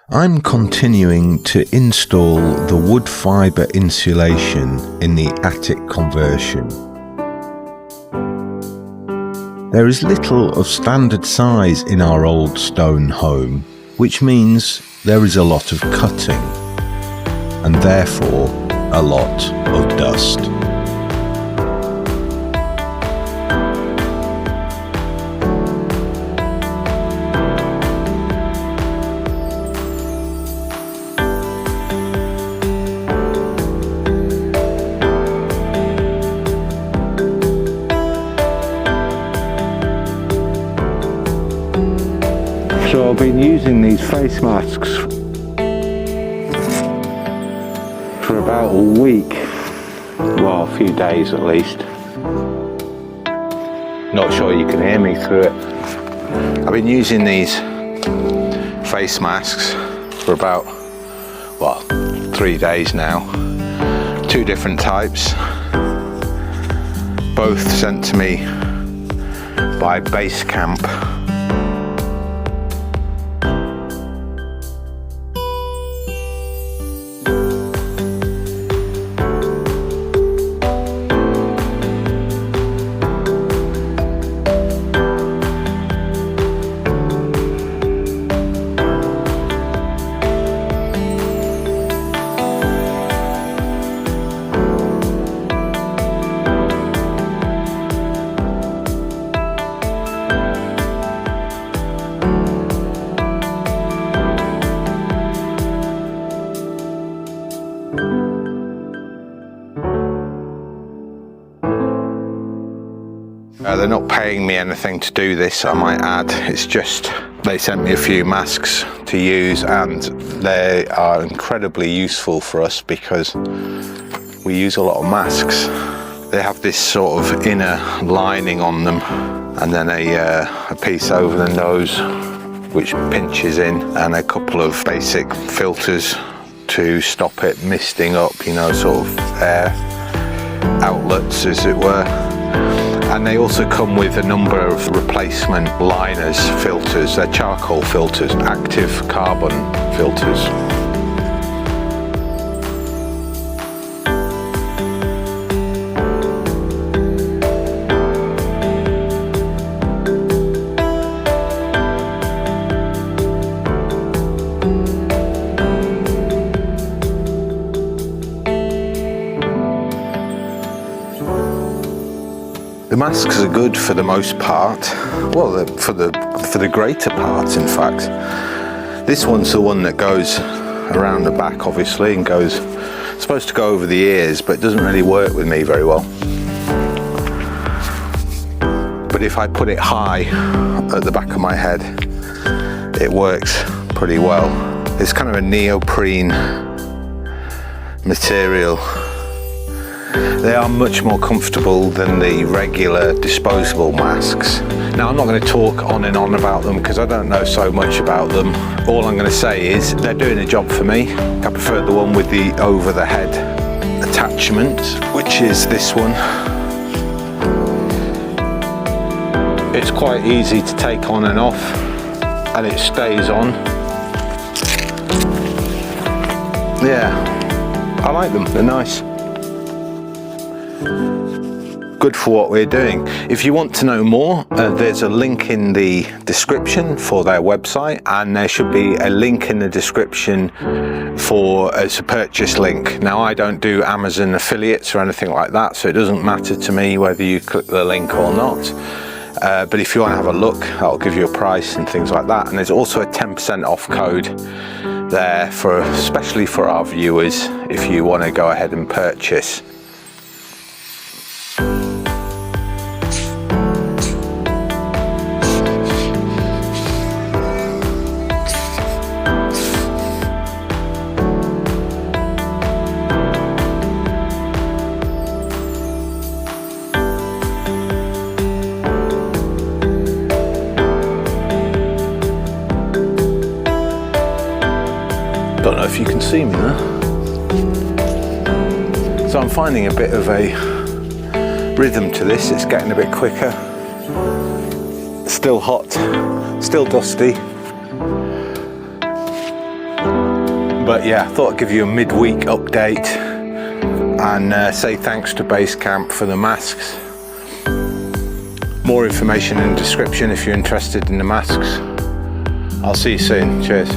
I'm continuing to install the wood fibre insulation in the attic conversion. There is little of standard size in our old stone home, which means there is a lot of cutting, and therefore a lot of dust. So I've been using these face masks for about a week, well, a few days at least. Not sure you can hear me through it. I've been using these face masks for about, well, 3 days now. 2 different types, both sent to me by Base Camp. They're not paying me anything to do this, I might add. It's just they sent me a few masks to use, and they are incredibly useful for us because we use a lot of masks. They have this sort of inner lining on them, and then a piece over the nose which pinches in, and a couple of basic filters to stop it misting up, you know, sort of air outlets as it were. And they also come with a number of replacement liners, filters. They're charcoal filters, active carbon filters. The masks are good for the most part. Well, for the greater part, in fact. This one's the one that goes around the back, obviously, and goes, it's supposed to go over the ears, but it doesn't really work with me very well. But if I put it high at the back of my head, it works pretty well. It's kind of a neoprene material. They are much more comfortable than the regular disposable masks. Now, I'm not going to talk on and on about them because I don't know so much about them. All I'm going to say is they're doing a job for me. I prefer the one with the over the head attachment, which is this one. It's quite easy to take on and off, and it stays on. Yeah, I like them, they're nice. Good for what we're doing. If you want to know more, there's a link in the description for their website, and there should be a link in the description for as a purchase link. Now, I don't do Amazon affiliates or anything like that, so it doesn't matter to me whether you click the link or not. But if you want to have a look, I'll give you a price and things like that. And there's also a 10% off code there for, especially for our viewers, if you want to go ahead and purchase. Don't know if you can see me there. So I'm finding a bit of a rhythm to this. It's getting a bit quicker. Still hot, still dusty. But yeah, I thought I'd give you a midweek update and say thanks to Basecamp for the masks. More information in the description if you're interested in the masks. I'll see you soon. Cheers.